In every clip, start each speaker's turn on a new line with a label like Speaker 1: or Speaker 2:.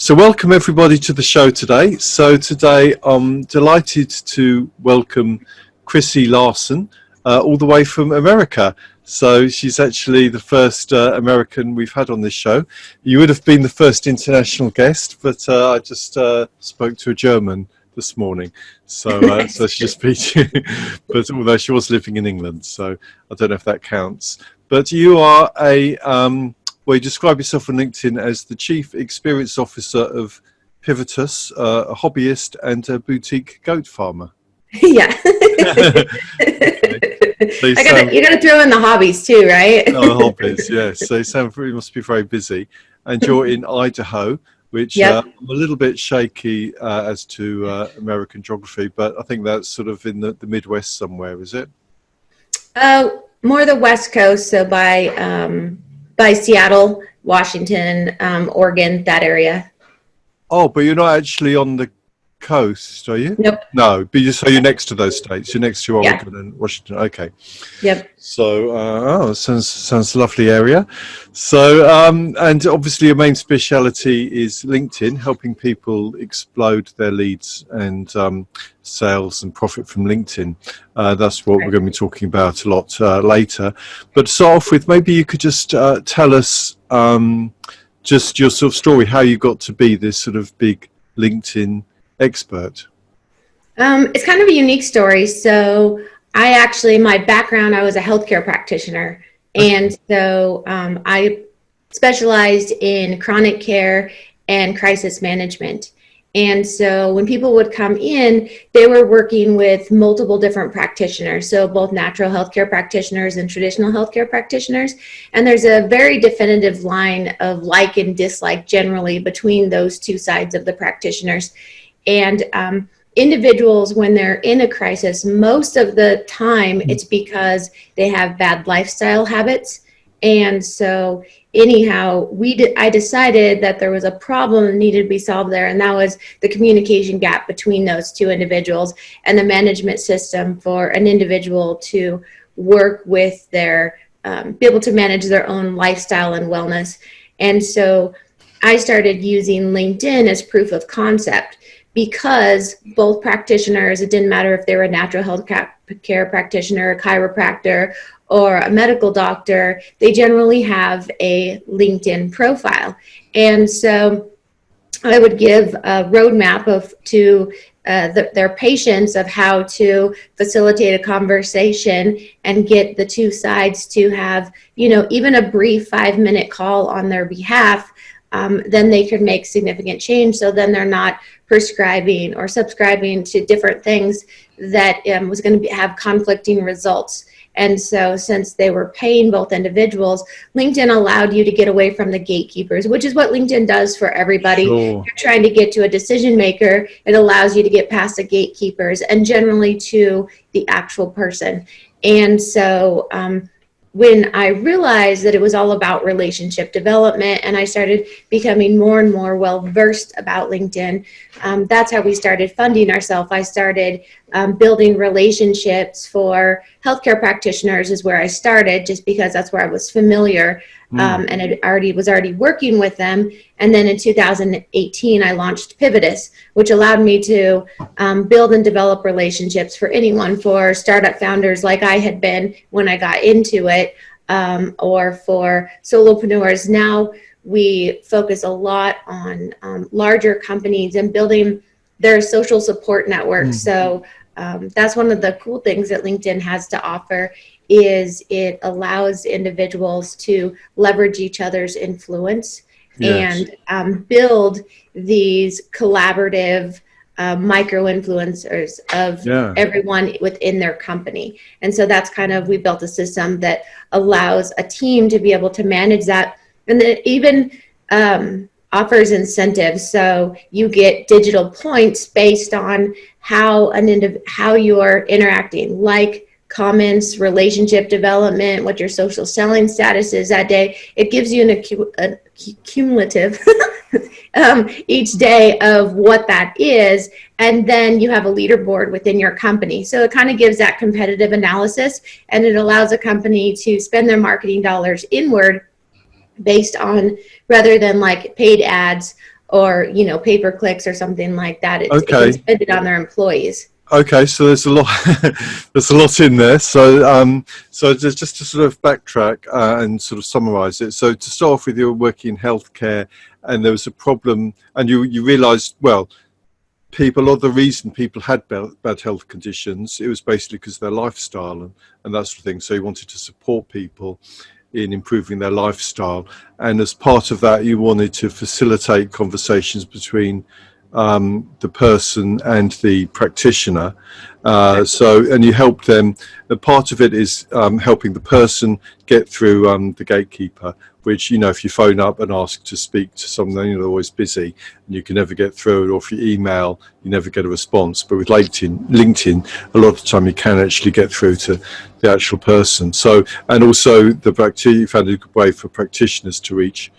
Speaker 1: So welcome everybody to the show today. So today I'm delighted to welcome Chrissy Larson all the way from America. So she's actually the first American we've had on this show. You would have been the first international guest, but I just spoke to a German this morning. So so she just beat you. But although she was living in England, so I don't know if that counts. But you are well, you describe yourself on LinkedIn as the Chief Experience Officer of Pivotus, a hobbyist and a boutique goat farmer.
Speaker 2: Yeah.
Speaker 1: Okay. So
Speaker 2: you gotta throw in the hobbies too, right?
Speaker 1: Oh, hobbies, yes. So you must be very busy. And you're in Idaho, which
Speaker 2: Yep.
Speaker 1: I'm a little bit shaky as to American geography, but I think that's sort of in the Midwest somewhere, is it?
Speaker 2: More the West Coast, so by Seattle, Washington, Oregon, that area.
Speaker 1: Oh, but you're not actually on the coast, are you?
Speaker 2: Nope.
Speaker 1: No, but you're next to those states. You're next to Oregon
Speaker 2: Yeah.
Speaker 1: and Washington. Okay.
Speaker 2: Yep.
Speaker 1: So, sounds a lovely area. So, and obviously your main speciality is LinkedIn, helping people explode their leads and sales and profit from LinkedIn. That's what we're going to be talking about a lot later. But to start off with, maybe you could just tell us just your sort of story, how you got to be this sort of big LinkedIn expert.
Speaker 2: It's kind of a unique story. So my background, I was a healthcare practitioner. And so I specialized in chronic care and crisis management. And so when people would come in, they were working with multiple different practitioners. So both natural healthcare practitioners and traditional healthcare practitioners. And there's a very definitive line of like and dislike generally between those two sides of the practitioners. And individuals, when they're in a crisis, most of the time it's because they have bad lifestyle habits. And so anyhow, I decided that there was a problem that needed to be solved there, and that was the communication gap between those two individuals and the management system for an individual to work with be able to manage their own lifestyle and wellness. And so I started using LinkedIn as proof of concept, because both practitioners, it didn't matter if they were a natural health care practitioner, a chiropractor, or a medical doctor, they generally have a LinkedIn profile. And so I would give a roadmap to their patients of how to facilitate a conversation and get the two sides to have, even a brief 5-minute call on their behalf. Then they could make significant change. So then they're not prescribing or subscribing to different things that was going to have conflicting results. And so since they were paying both individuals, LinkedIn allowed you to get away from the gatekeepers, which is what LinkedIn does for everybody.
Speaker 1: Sure.
Speaker 2: You're trying to get to a decision maker. It allows you to get past the gatekeepers and generally to the actual person. And so when I realized that it was all about relationship development and I started becoming more and more well-versed about LinkedIn, that's how we started funding ourselves. I started building relationships for healthcare practitioners is where I started, just because that's where I was familiar and I was already working with them. And then in 2018, I launched Pivotus, which allowed me to build and develop relationships for anyone, for startup founders like I had been when I got into it, or for solopreneurs. Now we focus a lot on larger companies and building their social support network. So that's one of the cool things that LinkedIn has to offer, is it allows individuals to leverage each other's influence. Yes. And build these collaborative micro-influencers of everyone within their company. And so that's we built a system that allows a team to be able to manage that. And then even offers incentives. So you get digital points based on how you're interacting, like comments, relationship development, what your social selling status is that day. It gives you a cumulative each day of what that is, and then you have a leaderboard within your company. So it kind of gives that competitive analysis, and it allows a company to spend their marketing dollars inward based on, rather than like paid ads or, you know, pay-per-clicks or something like that. It
Speaker 1: Okay.
Speaker 2: can spend it on their employees.
Speaker 1: Okay, so there's a lot, there's a lot in there. So, so just to sort of backtrack and sort of summarise it. So to start off with, you were working in healthcare, and there was a problem, and you realised, well, a lot of the reason people had bad health conditions, it was basically because of their lifestyle and that sort of thing. So you wanted to support people in improving their lifestyle, and as part of that, you wanted to facilitate conversations between the person and the practitioner. And you help them. Part of it is helping the person get through the gatekeeper, which, you know, if you phone up and ask to speak to someone, you know, they're always busy and you can never get through, or if you email, you never get a response. But with LinkedIn, a lot of the time you can actually get through to the actual person. So, and also you found a good way for practitioners to reach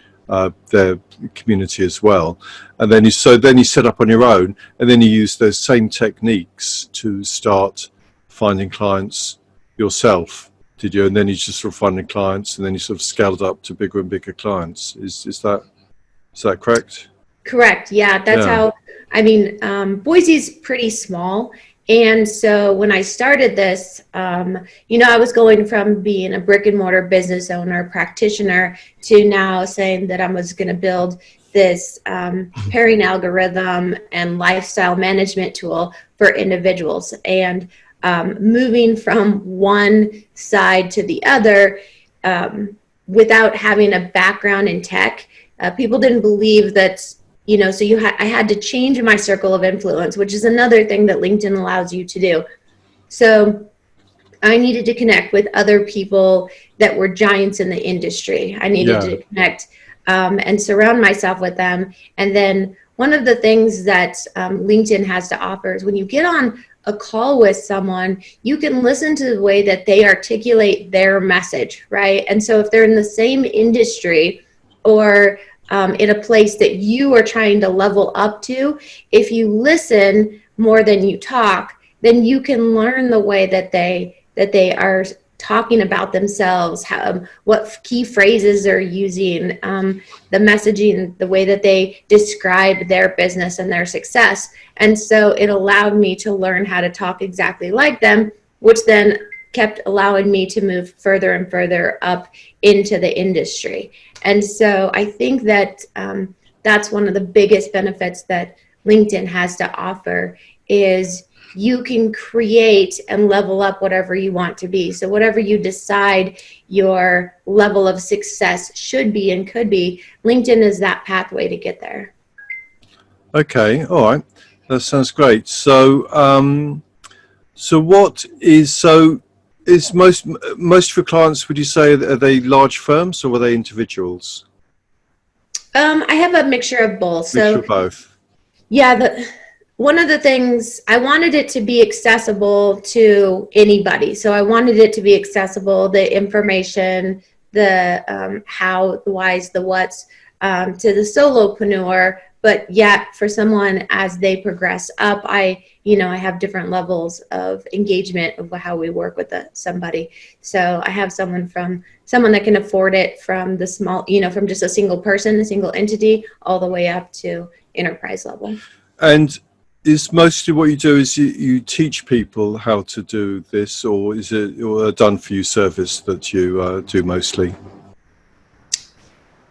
Speaker 1: their community as well. And then you set up on your own, and then you use those same techniques to start finding clients yourself, did you? And then you just sort of finding clients, and then you sort of scaled up to bigger and bigger clients. Is that correct?
Speaker 2: Correct. Yeah, that's how. I mean, Boise's pretty small. And so when I started this, you know, I was going from being a brick and mortar business owner, practitioner, to now saying that I was going to build this pairing algorithm and lifestyle management tool for individuals. And moving from one side to the other without having a background in tech, people didn't believe that. You know, so I had to change my circle of influence, which is another thing that LinkedIn allows you to do. So I needed to connect with other people that were giants in the industry. I needed to connect and surround myself with them. And then one of the things that LinkedIn has to offer is when you get on a call with someone, you can listen to the way that they articulate their message, right? And so if they're in the same industry or in a place that you are trying to level up to, if you listen more than you talk, then you can learn the way that they are talking about themselves, what key phrases they're using, the messaging, the way that they describe their business and their success. And so it allowed me to learn how to talk exactly like them, which then kept allowing me to move further and further up into the industry. And so I think that that's one of the biggest benefits that LinkedIn has to offer is you can create and level up whatever you want to be. So whatever you decide your level of success should be and could be, LinkedIn is that pathway to get there.
Speaker 1: Okay, all right, that sounds great. So, is most of your clients, would you say, are they large firms or are they individuals?
Speaker 2: I have a mixture of both.
Speaker 1: Mixture of both.
Speaker 2: Yeah, one of the things, I wanted it to be accessible to anybody. So I wanted it to be accessible, the information, the how, the whys, the whats, to the solopreneur. But yet for someone as they progress up, I have different levels of engagement of how we work with somebody. So I have someone that can afford it from the small, from just a single person, a single entity, all the way up to enterprise level.
Speaker 1: And is mostly what you do is you teach people how to do this, or is it a done for you service that you do mostly?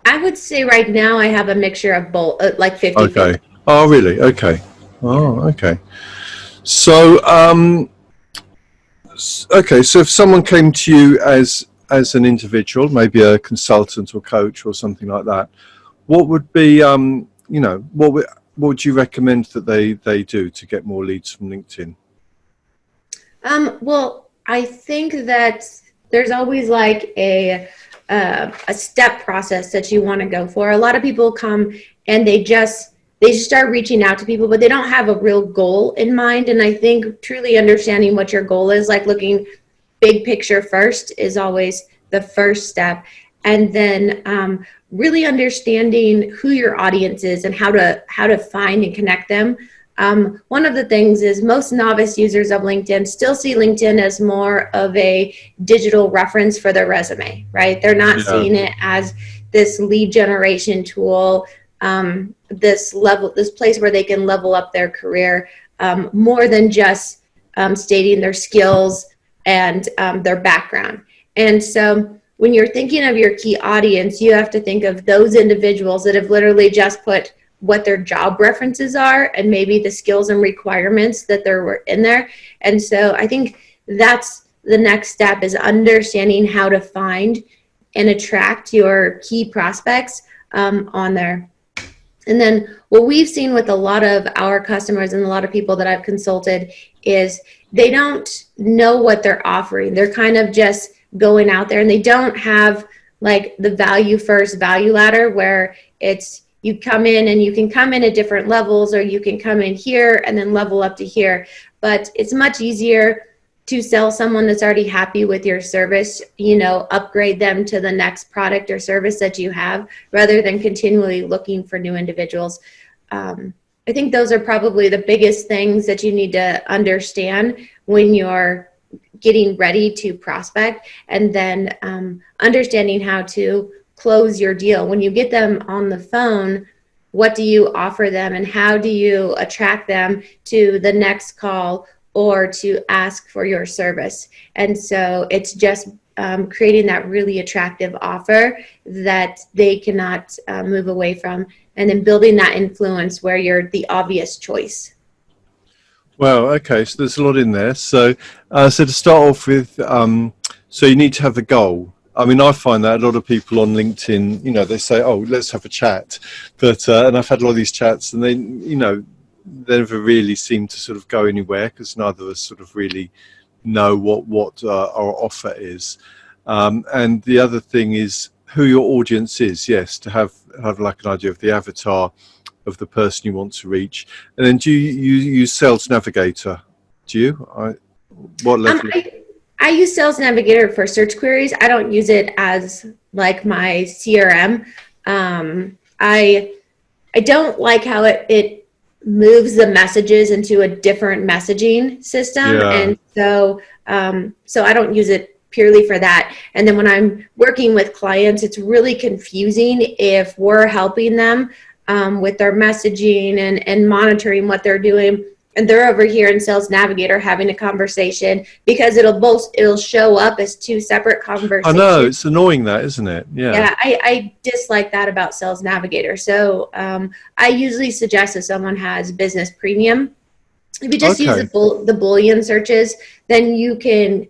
Speaker 2: I would say right now I have a mixture of both, like 50-50.
Speaker 1: Okay. Oh, really? Okay. Oh, okay. So, so if someone came to you as an individual, maybe a consultant or coach or something like that, what would be, what would you recommend that they do to get more leads from LinkedIn?
Speaker 2: Well, I think that there's always like a step process that you want to go for. A lot of people come and they just start reaching out to people, but they don't have a real goal in mind. And I think truly understanding what your goal is, like looking big picture first, is always the first step. And then really understanding who your audience is and how to find and connect them. One of the things is most novice users of LinkedIn still see LinkedIn as more of a digital reference for their resume, right? They're not seeing it as this lead generation tool this place where they can level up their career, more than just stating their skills and their background. And so when you're thinking of your key audience, you have to think of those individuals that have literally just put what their job references are and maybe the skills and requirements that they're in there. And so I think that's the next step, is understanding how to find and attract your key prospects on there. And then what we've seen with a lot of our customers and a lot of people that I've consulted is they don't know what they're offering. They're kind of just going out there, and they don't have like the value first value ladder, where it's you come in and you can come in at different levels, or you can come in here and then level up to here. But it's much easier to sell someone that's already happy with your service, upgrade them to the next product or service that you have, rather than continually looking for new individuals. I think those are probably the biggest things that you need to understand when you're getting ready to prospect, and then understanding how to close your deal. When you get them on the phone, what do you offer them, and how do you attract them to the next call or to ask for your service? And so it's just creating that really attractive offer that they cannot move away from, and then building that influence where you're the obvious choice.
Speaker 1: Well, okay, so there's a lot in there. So to start off with, so you need to have a goal. I mean, I find that a lot of people on LinkedIn, they say, oh, let's have a chat. But, and I've had a lot of these chats, and they never really seem to sort of go anywhere, because neither of us sort of really know what our offer is. And the other thing is who your audience is. Yes, to have like an idea of the avatar of the person you want to reach. And then do you use Sales Navigator? Do you? What level?
Speaker 2: I use Sales Navigator for search queries. I don't use it as like my CRM. I don't like how it moves the messages into a different messaging system. Yeah. And so I don't use it purely for that. And then when I'm working with clients, it's really confusing if we're helping them with their messaging and monitoring what they're doing, and they're over here in Sales Navigator having a conversation, because it'll show up as two separate conversations.
Speaker 1: I know, it's annoying, that, isn't it? Yeah.
Speaker 2: Yeah, I dislike that about Sales Navigator. So I usually suggest if someone has Business Premium, if you just use the Boolean searches, then you can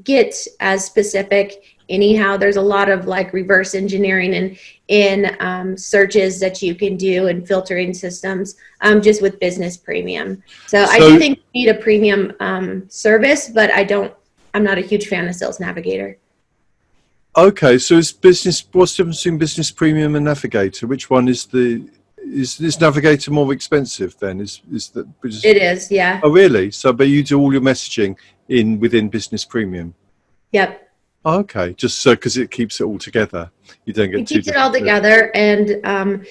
Speaker 2: get as specific. Anyhow, there's a lot of like reverse engineering and in searches that you can do, and filtering systems just with Business Premium. So I do think you need a premium service, but I'm not a huge fan of Sales Navigator.
Speaker 1: Okay, so what's the difference between Business Premium and Navigator? Which one is this Navigator more expensive then?
Speaker 2: It is, yeah.
Speaker 1: Oh, really? So, but you do all your messaging within Business Premium?
Speaker 2: Yep.
Speaker 1: Oh, okay, just so because it keeps it all together. You don't get
Speaker 2: it keeps it all together, and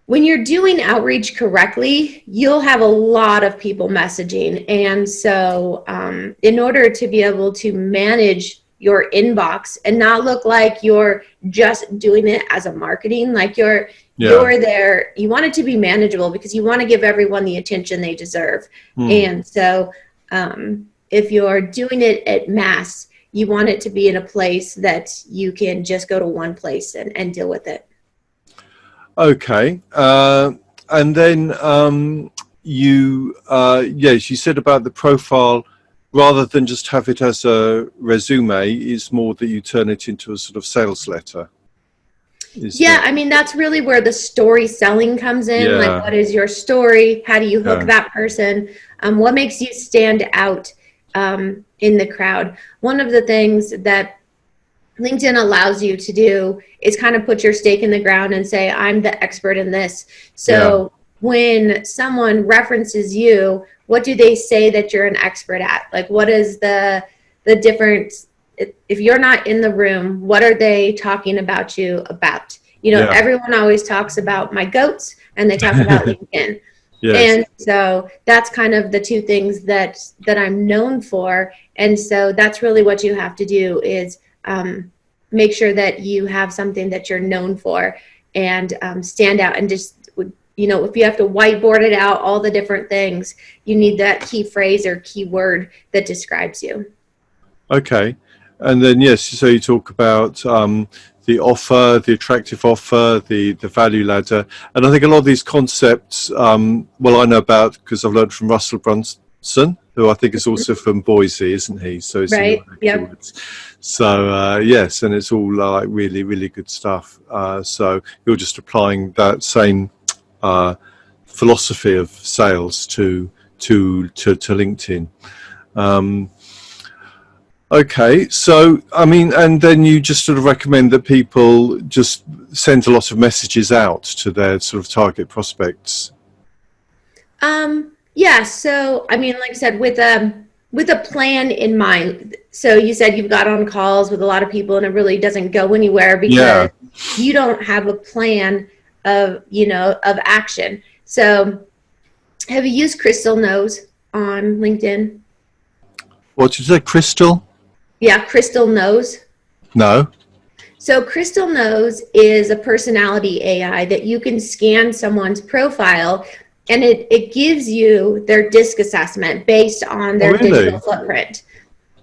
Speaker 2: when you're doing outreach correctly, you'll have a lot of people messaging, and so in order to be able to manage your inbox and not look like you're just doing it as a marketing, like you're there, you want it to be manageable, because you want to give everyone the attention they deserve. And so if you're doing it at mass, you want it to be in a place that you can just go to one place and deal with it.
Speaker 1: Okay. And then you said about the profile, rather than just have it as a resume, is more that you turn it into a sort of sales letter.
Speaker 2: I mean, that's really where the story selling comes in. Yeah. Like, what is your story? How do you hook that person? What makes you stand out in the crowd? One of the things that LinkedIn allows you to do is kind of put your stake in the ground and say, I'm the expert in this. So when someone references you, what do they say that you're an expert at? Like, what is the difference? If you're not in the room, what are they talking about you about? Everyone always talks about my goats, and they talk about LinkedIn. Yes. And so that's kind of the two things that I'm known for. And so that's really what you have to do, is make sure that you have something that you're known for. and stand out, and just, you know, if you have to whiteboard it out, all the different things, you need that key phrase or key word that describes you.
Speaker 1: Okay. And then, yes, so you talk about the offer, the attractive offer, the value ladder. And I think a lot of these concepts, well, I know about because I've learned from Russell Brunson, who I think is also from Boise, isn't he? So it's
Speaker 2: Right. Yep.
Speaker 1: So yes, and it's all like really, really good stuff. So you're just applying that same philosophy of sales to LinkedIn. Okay, so I mean, and then you just sort of recommend that people just send a lot of messages out to their sort of target prospects.
Speaker 2: Yeah. So, I mean, like I said, with a plan in mind. So you said you've got on calls with a lot of people and it really doesn't go anywhere because you don't have a plan of, you know, of action. So have you used Crystal Knows on LinkedIn?
Speaker 1: What did you say, Crystal?
Speaker 2: Yeah, Crystal Knows.
Speaker 1: No.
Speaker 2: So Crystal Knows is a personality AI that you can scan someone's profile, and it gives you their DISC assessment based on their digital footprint.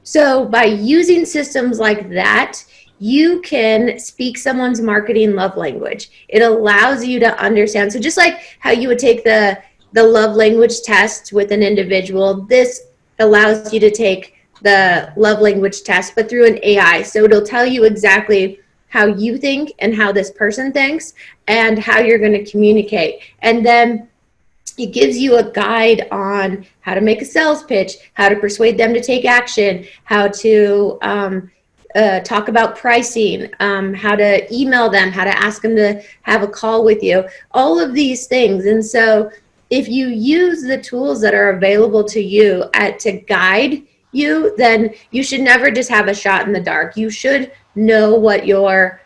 Speaker 2: So by using systems like that, you can speak someone's marketing love language. It allows you to understand. So just like how you would take the love language test with an individual, this allows you to take the love language test, but through an AI. So it'll tell you exactly how you think and how this person thinks and how you're going to communicate. And then it gives you a guide on how to make a sales pitch, how to persuade them to take action, how to talk about pricing, how to email them, how to ask them to have a call with you, all of these things. And so if you use the tools that are available to you to guide you, then you should never just have a shot in the dark. You should know what your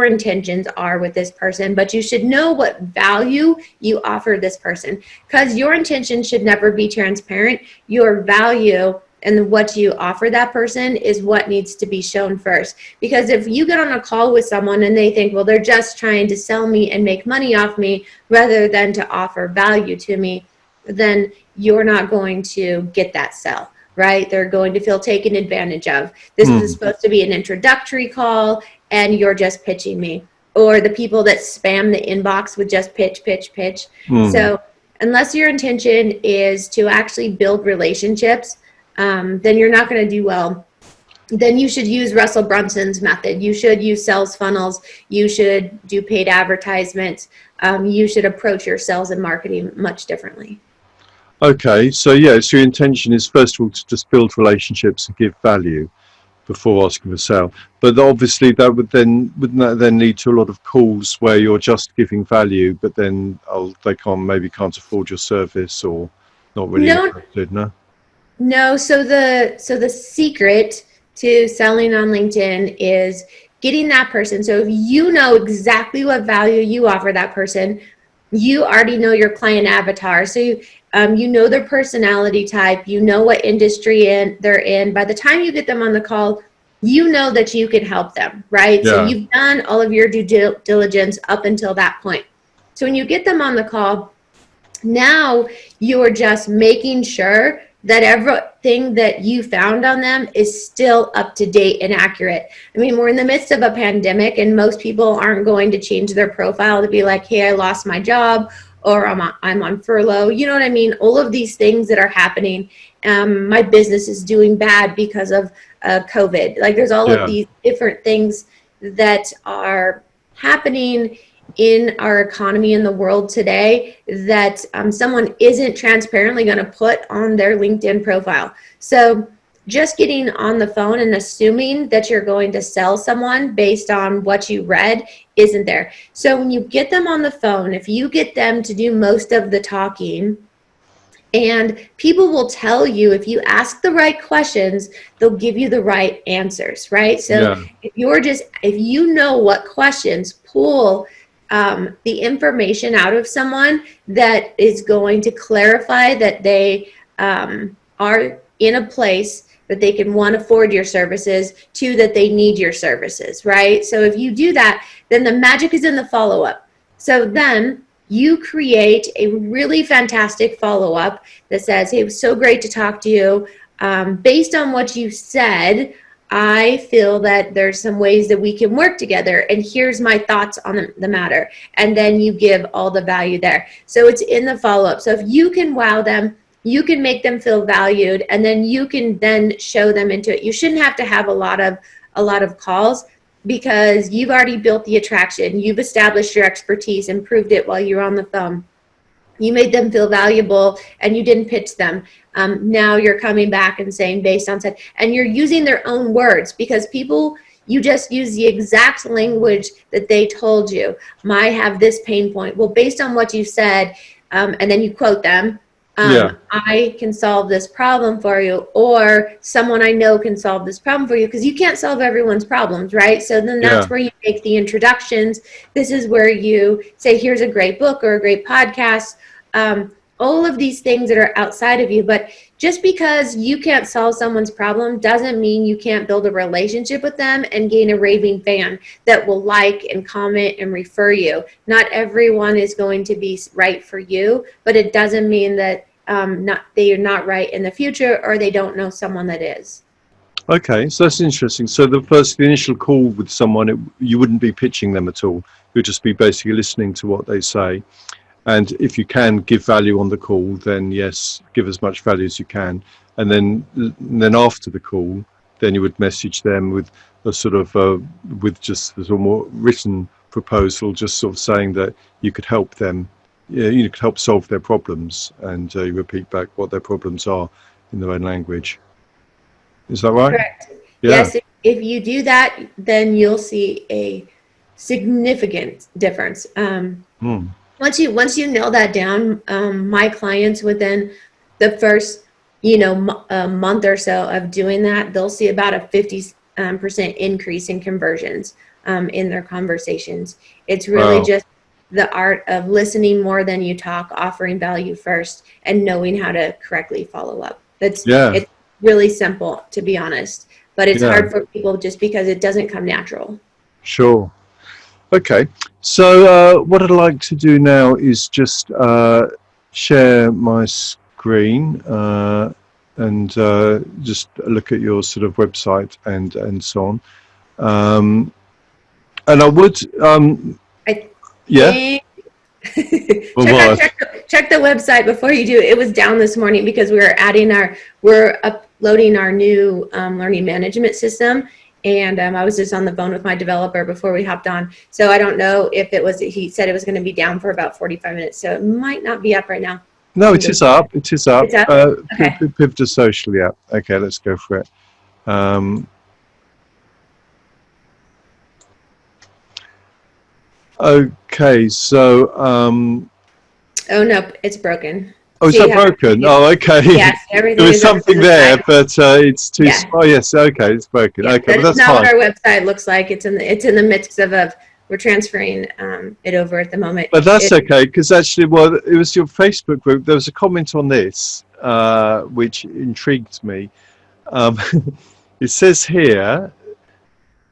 Speaker 2: intentions are with this person, but you should know what value you offer this person, because your intention should never be transparent. Your value and what you offer that person is what needs to be shown first. Because if you get on a call with someone and they think, well, they're just trying to sell me and make money off me rather than to offer value to me, then you're not going to get that sell. Right? They're going to feel taken advantage of. This is supposed to be an introductory call and you're just pitching me. Or the people that spam the inbox with just pitch. So unless your intention is to actually build relationships, then you're not going to do well. Then you should use Russell Brunson's method. You should use sales funnels. You should do paid advertisements. You should approach your sales and marketing much differently.
Speaker 1: Okay, so yeah, so your intention is first of all to just build relationships and give value before asking for sale. But obviously that wouldn't that then lead to a lot of calls where you're just giving value, but then they can't afford your service or not really interested, no?
Speaker 2: No, so the secret to selling on LinkedIn is getting that person. So if you know exactly what value you offer that person, you already know your client avatar. So you know their personality type, you know what industry they're in. By the time you get them on the call, you know that you can help them, right? Yeah. So you've done all of your due diligence up until that point. So when you get them on the call, now you're just making sure that everything that you found on them is still up to date and accurate. I mean, we're in the midst of a pandemic and most people aren't going to change their profile to be like, hey, I lost my job, or I'm on furlough. You know what I mean? All of these things that are happening. My business is doing bad because of COVID. Like there's all of these different things that are happening in our economy in the world today that someone isn't transparently going to put on their LinkedIn profile. So just getting on the phone and assuming that you're going to sell someone based on what you read isn't there. So when you get them on the phone, if you get them to do most of the talking, and people will tell you, if you ask the right questions, they'll give you the right answers, right? So if you know what questions pull the information out of someone that is going to clarify that they are in a place that they can, one, afford your services, two, that they need your services, right? So if you do that, then the magic is in the follow-up. So then you create a really fantastic follow-up that says, hey, it was so great to talk to you. Based on what you said, I feel that there's some ways that we can work together, and here's my thoughts on the matter. And then you give all the value there. So it's in the follow-up. So if you can wow them, you can make them feel valued, and then you can then show them into it. You shouldn't have to have a lot of calls, because you've already built the attraction. You've established your expertise and proved it while you're on the phone. You made them feel valuable, and you didn't pitch them. Now you're coming back and saying, based on said, and you're using their own words, because people, you just use the exact language that they told you. I have this pain point. Well, based on what you said, and then you quote them, I can solve this problem for you, or someone I know can solve this problem for you, because you can't solve everyone's problems, right? So then that's where you make the introductions. This is where you say, here's a great book or a great podcast, all of these things that are outside of you. But just because you can't solve someone's problem doesn't mean you can't build a relationship with them and gain a raving fan that will like and comment and refer you. Not everyone is going to be right for you, but it doesn't mean that they are not right in the future, or they don't know someone that is.
Speaker 1: Okay, so that's interesting. So the initial call with someone, you wouldn't be pitching them at all. You'd just be basically listening to what they say. And if you can give value on the call, then yes, give as much value as you can. And then after the call, then you would message them with a sort of with just a more written proposal, just sort of saying that you could help them, you could help solve their problems, and you repeat back what their problems are in their own language. Is that right?
Speaker 2: Correct. Yeah. Yes. If you do that, then you'll see a significant difference. Once you nail that down, my clients, within the first month or so of doing that, they'll see about a 50% increase in conversions in their conversations. It's really just the art of listening more than you talk, offering value first, and knowing how to correctly follow up. It's really simple, to be honest, but it's hard for people just because it doesn't come natural.
Speaker 1: Sure. Okay, so what I'd like to do now is just share my screen and just look at your sort of website and so on. And I would,
Speaker 2: check the website before you do. It was down this morning because we're uploading our new learning management system. And I was just on the phone with my developer before we hopped on. So I don't know if he said it was going to be down for about 45 minutes. So it might not be up right now.
Speaker 1: No, it is up. It is up.
Speaker 2: It's up? Okay.
Speaker 1: Pivot to social, yeah. Okay, let's go for it. Okay, so...
Speaker 2: oh, no, it's broken.
Speaker 1: Oh, is that broken? Oh, okay.
Speaker 2: Yes, everything.
Speaker 1: There was something there, but it's too. Oh, yes. Okay, it's broken. Okay,
Speaker 2: but that's not what our website looks like. It's in the midst of we're transferring it over at the moment.
Speaker 1: But that's okay, because actually, well, it was your Facebook group. There was a comment on this which intrigued me. It says here,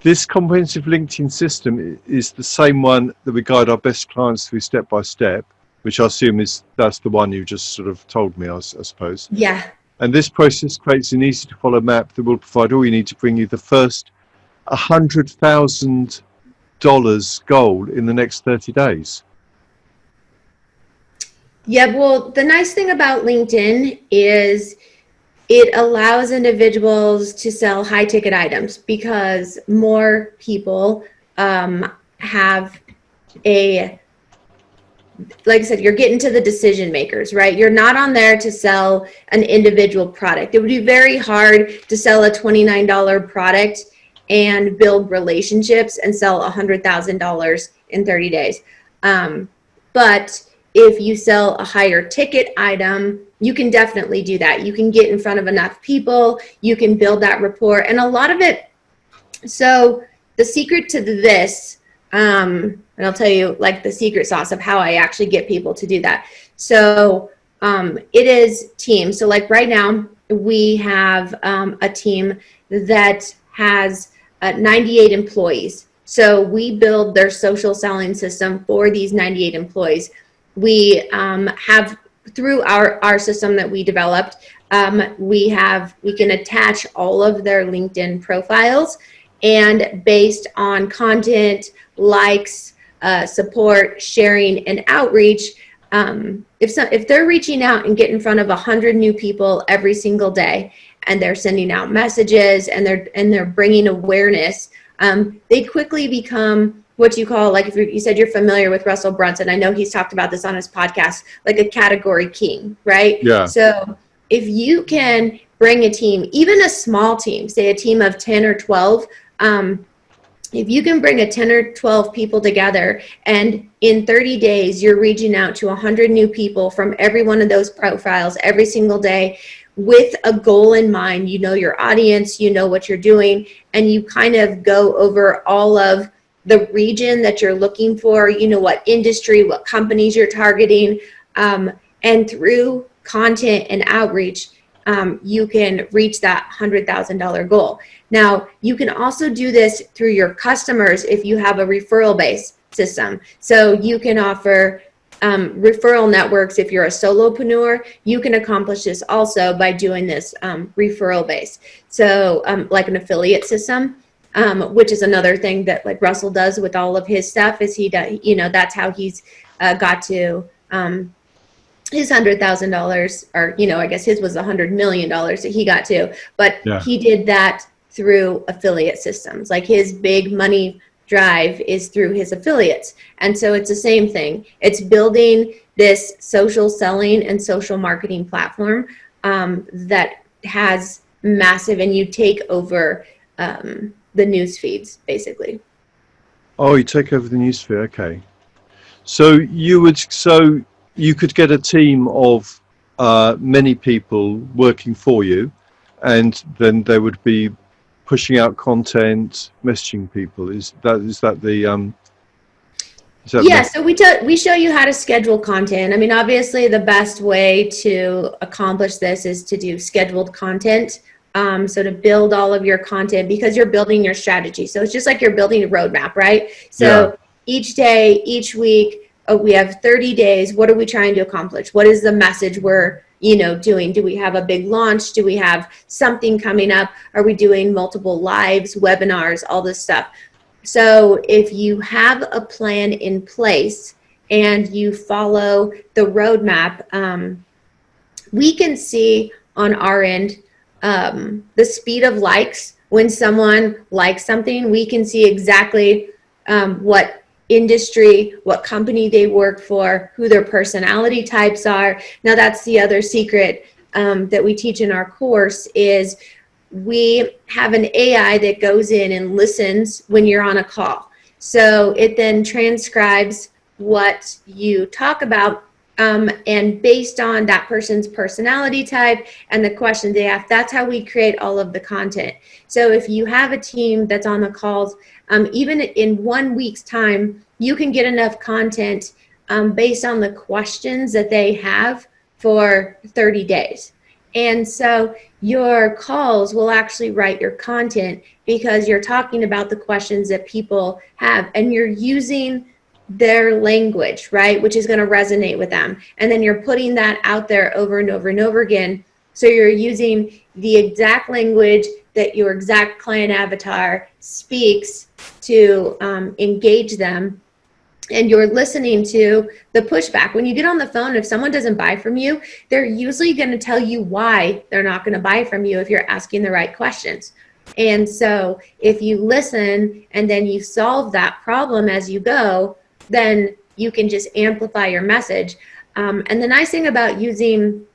Speaker 1: this comprehensive LinkedIn system is the same one that we guide our best clients through step by step, which I assume that's the one you just sort of told me, I suppose.
Speaker 2: Yeah.
Speaker 1: And this process creates an easy to follow map that will provide all you need to bring you the first $100,000 goal in the next 30 days.
Speaker 2: Yeah, well, the nice thing about LinkedIn is it allows individuals to sell high ticket items, because more people have like I said, you're getting to the decision makers, right? You're not on there to sell an individual product. It would be very hard to sell a $29 product and build relationships and sell $100,000 in 30 days. But if you sell a higher ticket item, you can definitely do that. You can get in front of enough people, you can build that rapport, and a lot of it. So the secret to this, and I'll tell you like the secret sauce of how I actually get people to do that. So it is teams. So like right now we have a team that has 98 employees. So we build their social selling system for these 98 employees. We have, through our system that we developed, we can attach all of their LinkedIn profiles, and based on content, likes, support, sharing, and outreach, if they're reaching out and get in front of 100 new people every single day, and they're sending out messages, and they're bringing awareness, they quickly become what you call, like, if you said you're familiar with Russell Brunson, I know he's talked about this on his podcast, like a category king, right?
Speaker 1: Yeah.
Speaker 2: So if you can bring a team, even a small team, say a team of 10 or 12, if you can bring a 10 or 12 people together, and in 30 days, you're reaching out to 100 new people from every one of those profiles every single day with a goal in mind, you know your audience, you know what you're doing, and you kind of go over all of the region that you're looking for, you know what industry, what companies you're targeting, and through content and outreach, you can reach that $100,000 goal. Now, you can also do this through your customers if you have a referral-based system. So you can offer referral networks. If you're a solopreneur, you can accomplish this also by doing this referral-based. So like an affiliate system, which is another thing that like Russell does with all of his stuff, is he does, you know, that's how he's got to his $100,000, or, you know, I guess his was $100 million that he got to, but he did that through affiliate systems. Like his big money drive is through his affiliates. And so it's the same thing. It's building this social selling and social marketing platform that has massive, and you take over the news feeds, basically.
Speaker 1: Oh, you take over the newsfeed. Okay. So you could get a team of many people working for you, and then they would be pushing out content, messaging people. Is that the
Speaker 2: yeah, so we show you how to schedule content. I mean, obviously the best way to accomplish this is to do scheduled content. So to build all of your content, because you're building your strategy. So it's just like you're building a roadmap, right? So each day, each week, we have 30 days. What are we trying to accomplish? What is the message we're, you know, doing? Do we have a big launch? Do we have something coming up? Are we doing multiple lives, webinars, all this stuff? So if you have a plan in place and you follow the roadmap, we can see on our end the speed of likes. When someone likes something, we can see exactly what industry, what company they work for, who their personality types are. Now that's the other secret that we teach in our course, is we have an AI that goes in and listens when you're on a call. So it then transcribes what you talk about, and based on that person's personality type and the questions they ask, that's how we create all of the content. So if you have a team that's on the calls, even in 1 week's time, you can get enough content based on the questions that they have for 30 days. And so your calls will actually write your content, because you're talking about the questions that people have, and you're using their language, right, which is going to resonate with them. And then you're putting that out there over and over and over again. So you're using the exact language that your exact client avatar speaks to engage them. And you're listening to the pushback. When you get on the phone, if someone doesn't buy from you, they're usually going to tell you why they're not going to buy from you if you're asking the right questions. And so if you listen and then you solve that problem as you go, then you can just amplify your message. And the nice thing about using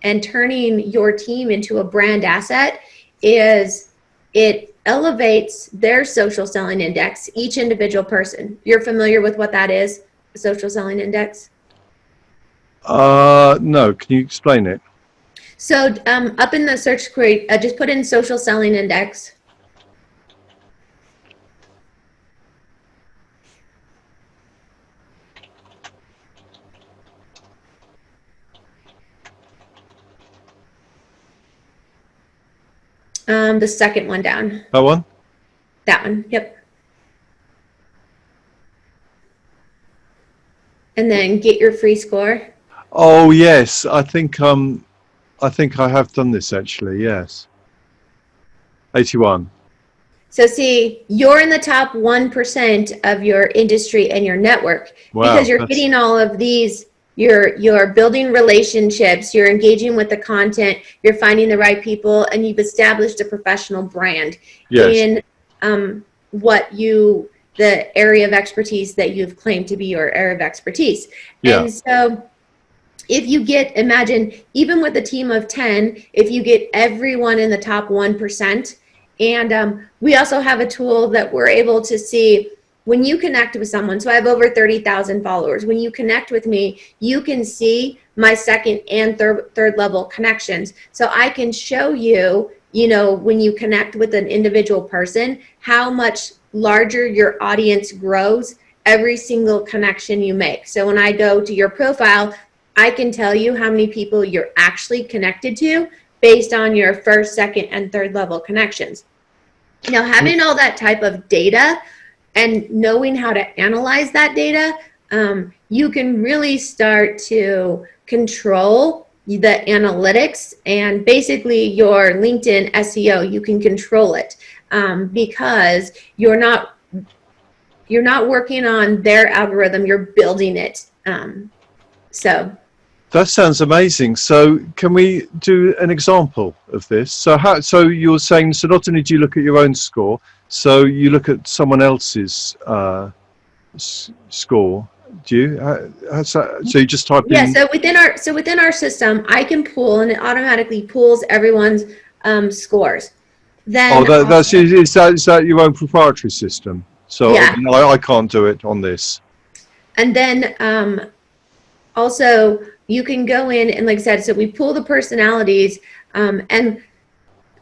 Speaker 2: and turning your team into a brand asset is it elevates their social selling index, each individual person. You're familiar with what that is, the social selling index?
Speaker 1: No, can you explain it?
Speaker 2: So up in the search query, just put in social selling index. The second one down.
Speaker 1: That one?
Speaker 2: That one, yep. and then get your free score.
Speaker 1: Oh yes, I think I have done this actually. Yes, 81.
Speaker 2: So see, you're in the top 1% of your industry and your network because
Speaker 1: Wow,
Speaker 2: you're
Speaker 1: that's
Speaker 2: hitting all of these. You're building relationships, you're engaging with the content, you're finding the right people, and you've established a professional brand
Speaker 1: yes,
Speaker 2: in the area of expertise that you've claimed to be your area of expertise.
Speaker 1: yeah.
Speaker 2: And so if you imagine, even with a team of 10, if you get everyone in the top 1%, and we also have a tool that we're able to see when you connect with someone. So I have over 30,000 followers. When you connect with me, you can see my second and third level connections. So I can show you, when you connect with an individual person, how much larger your audience grows every single connection you make. So when I go to your profile, I can tell you how many people you're actually connected to based on your first, second, and third level connections. Now, having all that type of data and knowing how to analyze that data, you can really start to control the analytics and basically your LinkedIn SEO. You can control it because you're not working on their algorithm. You're building it. So.
Speaker 1: That sounds amazing. So can we do an example of this? So you're saying, so not only do you look at your own score, so you look at someone else's score. Do you? So you just type in.
Speaker 2: Yeah. So within our system, I can pull, and it automatically pulls everyone's scores. Then
Speaker 1: is that your own proprietary system? So
Speaker 2: yeah.
Speaker 1: I can't do it on this.
Speaker 2: And then also, you can go in and, like I said, so we pull the personalities, and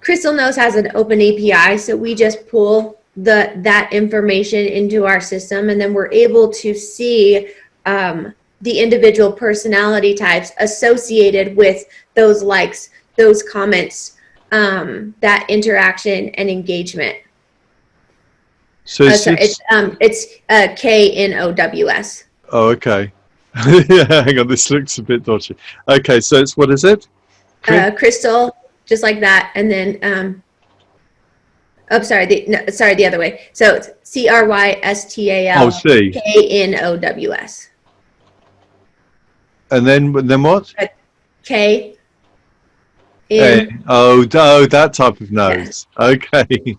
Speaker 2: Crystal Knows has an open API, so we just pull that information into our system, and then we're able to see the individual personality types associated with those likes, those comments, that interaction and engagement. So it's KNOWS.
Speaker 1: Oh, okay. Yeah, hang on, this looks a bit dodgy. Okay, so it's, what is it?
Speaker 2: Crystal, just like that, and then the other way. So it's CRYSTAL KNOWS.
Speaker 1: And then what?
Speaker 2: K.
Speaker 1: That type of nose. Yeah. Okay.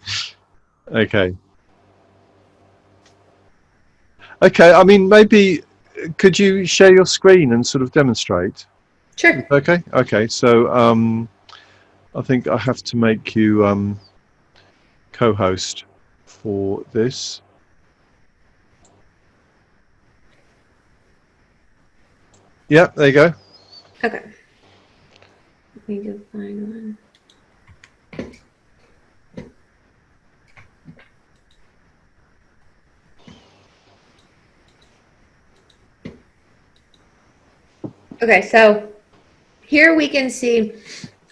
Speaker 1: Okay. I mean, maybe could you share your screen and sort of demonstrate?
Speaker 2: Sure.
Speaker 1: Okay. Okay. So I think I have to make you co-host for this. Yeah. There you go.
Speaker 2: Okay. Let me go find one. Okay, so here we can see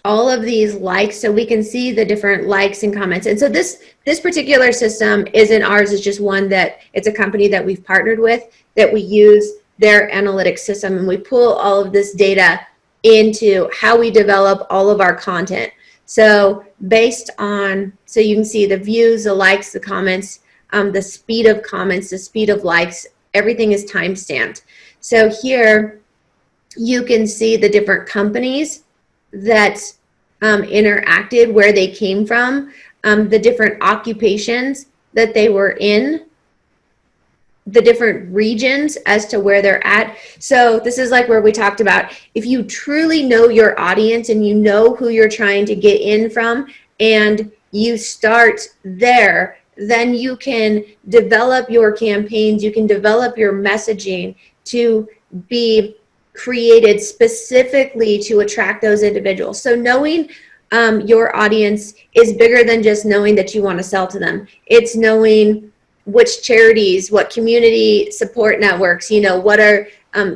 Speaker 2: all of these likes, so we can see the different likes and comments. And so this particular system isn't ours, it's just one that it's a company that we've partnered with, that we use their analytics system, and we pull all of this data into how we develop all of our content. So based on, so you can see the views, the likes, the comments, the speed of comments, the speed of likes, everything is time stamped. So here you can see the different companies that interacted, where they came from, the different occupations that they were in, the different regions as to where they're at. So this is like where we talked about, if you truly know your audience and you know who you're trying to get in from, and you start there, then you can develop your campaigns, you can develop your messaging to be created specifically to attract those individuals. So knowing your audience is bigger than just knowing that you want to sell to them. It's knowing which charities, what community support networks, what are,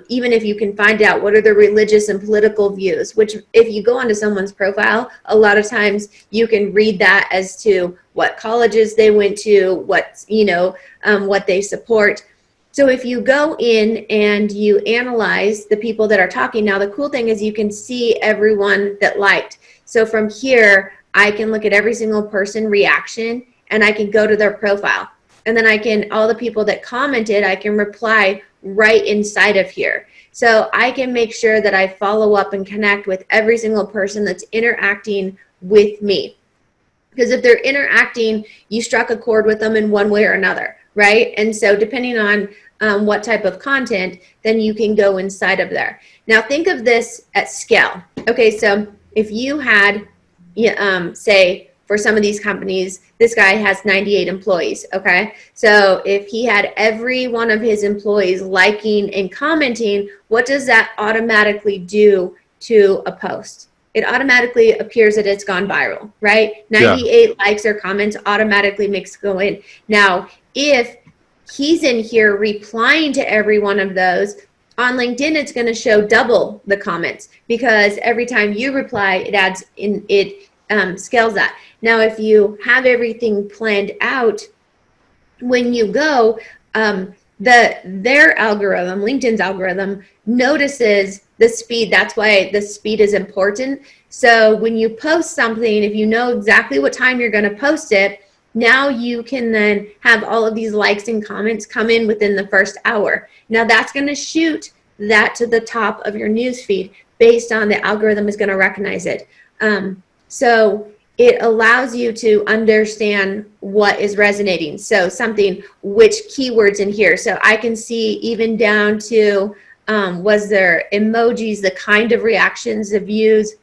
Speaker 2: even if you can find out what are the religious and political views, which if you go onto someone's profile, a lot of times you can read that as to what colleges they went to, what they support. So if you go in and you analyze the people that are talking, now the cool thing is you can see everyone that liked. So from here, I can look at every single person reaction, and I can go to their profile. And then I can, all the people that commented, I can reply right inside of here. So I can make sure that I follow up and connect with every single person that's interacting with me. Because if they're interacting, you struck a chord with them in one way or another, right? And so depending on what type of content, then you can go inside of there. Now think of this at scale. Okay, so if you had, say, for some of these companies, this guy has 98 employees, okay? So if he had every one of his employees liking and commenting, what does that automatically do to a post? It automatically appears that it's gone viral, right? 98 likes or comments automatically makes it go in. Now, if he's in here replying to every one of those, on LinkedIn, it's going to show double the comments, because every time you reply, it adds in, it scales that. Now, if you have everything planned out, when you go, their algorithm, LinkedIn's algorithm, notices the speed. That's why the speed is important. So when you post something, if you know exactly what time you're going to post it, now you can then have all of these likes and comments come in within the first hour. Now that's going to shoot that to the top of your news feed based on the algorithm is going to recognize it. So it allows you to understand what is resonating. So something, which keywords in here. So I can see even down to, was there emojis, the kind of reactions, the views,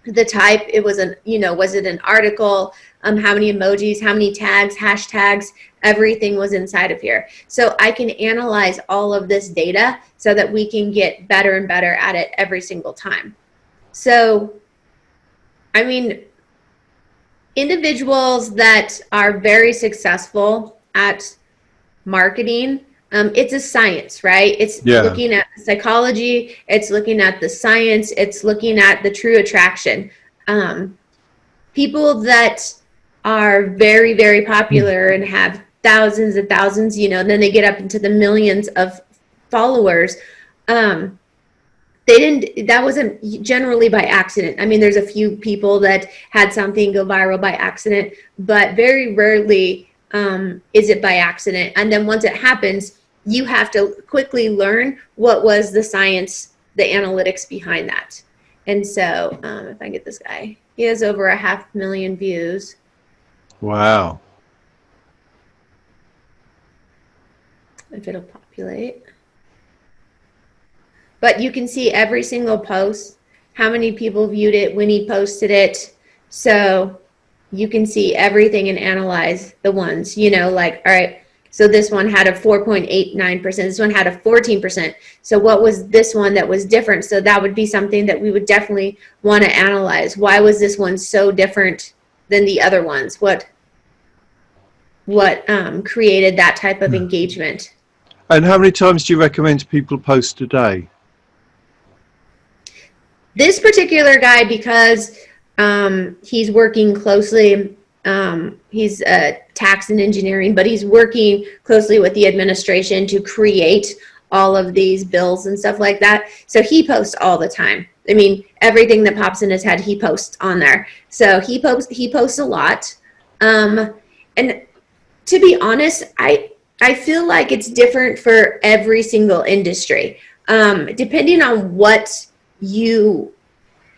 Speaker 2: the type, it was an, was it an article, how many emojis, how many tags, hashtags, everything was inside of here. So I can analyze all of this data so that we can get better and better at it every single time. So, I mean, individuals that are very successful at marketing, it's a science, right? It's looking at psychology, it's looking at the science, it's looking at the true attraction. People that are very, very popular and have thousands and thousands, then they get up into the millions of followers. That wasn't generally by accident. I mean, there's a few people that had something go viral by accident, but very rarely is it by accident. And then once it happens, you have to quickly learn what was the science, the analytics behind that. And so if I get this guy, he has over 500,000 views.
Speaker 1: Wow.
Speaker 2: If it'll populate. But you can see every single post, how many people viewed it when he posted it. So you can see everything and analyze the ones, like, all right, so this one had a 4.89%, this one had a 14%. So what was this one that was different? So that would be something that we would definitely want to analyze. Why was this one so different than the other ones? What created that type of engagement?
Speaker 1: And how many times do you recommend people post a day?
Speaker 2: This particular guy, because he's working closely, he's tax and engineering, but he's working closely with the administration to create all of these bills and stuff like that. So he posts all the time. I mean, everything that pops in his head, he posts on there. So he posts a lot. And to be honest, I feel like it's different for every single industry. Depending on what you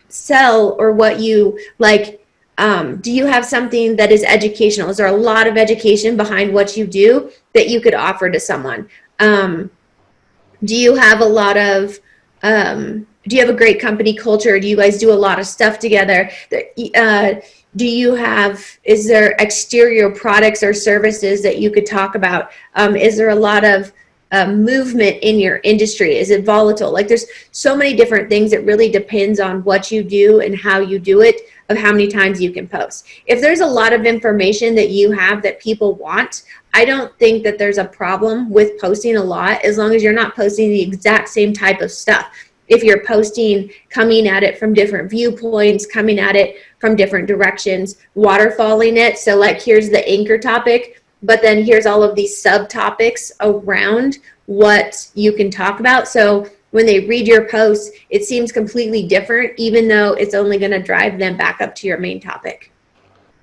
Speaker 2: sell or what you like, do you have something that is educational? Is there a lot of education behind what you do that you could offer to someone? Do you have a lot of, do you have a great company culture? Do you guys do a lot of stuff together? Do you have, is there exterior products or services that you could talk about? Is there a lot of movement in your industry? Is it volatile? Like, there's so many different things. It really depends on what you do and how you do it, of how many times you can post. If there's a lot of information that you have that people want, I don't think that there's a problem with posting a lot, as long as you're not posting the exact same type of stuff. If you're posting, coming at it from different viewpoints, coming at it from different directions, waterfalling it. So like, here's the anchor topic, but then here's all of these subtopics around what you can talk about. So when they read your post, it seems completely different, even though it's only going to drive them back up to your main topic.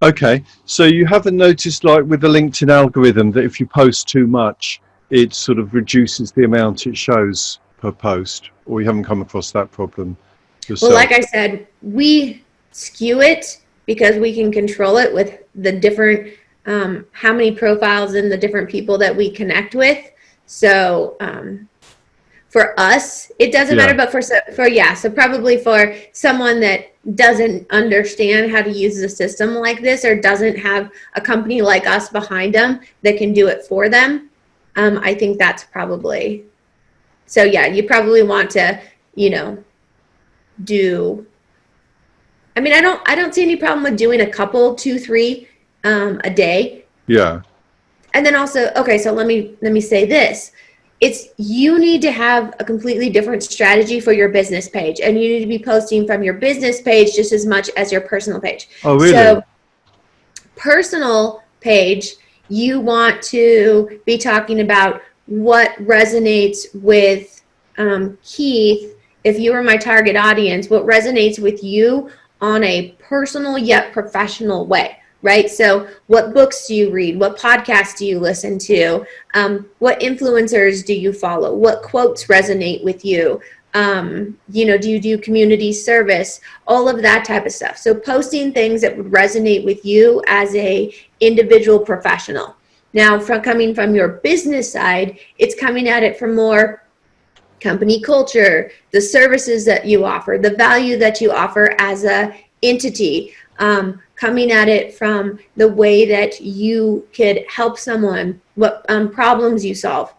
Speaker 1: Okay, so you haven't noticed, like with the LinkedIn algorithm, that if you post too much, it sort of reduces the amount it shows per post, or you haven't come across that problem yourself?
Speaker 2: Well, like I said, we skew it because we can control it with the different, how many profiles and the different people that we connect with. So for us, it doesn't matter, but so probably for someone that doesn't understand how to use the system like this, or doesn't have a company like us behind them that can do it for them, I think that's probably, so yeah, you probably want to, do, I mean, I don't see any problem with doing a couple, 2, 3 a day.
Speaker 1: Yeah.
Speaker 2: And then also, okay, so let me say this. You need to have a completely different strategy for your business page, and you need to be posting from your business page just as much as your personal page.
Speaker 1: Oh, really?
Speaker 2: So personal page, you want to be talking about what resonates with Keith. If you were my target audience, what resonates with you on a personal yet professional way. Right? So what books do you read? What podcasts do you listen to? What influencers do you follow? What quotes resonate with you? Do you do community service? All of that type of stuff. So posting things that would resonate with you as a individual professional. Now, coming from your business side, it's coming at it from more company culture, the services that you offer, the value that you offer as a entity, coming at it from the way that you could help someone, what problems you solve.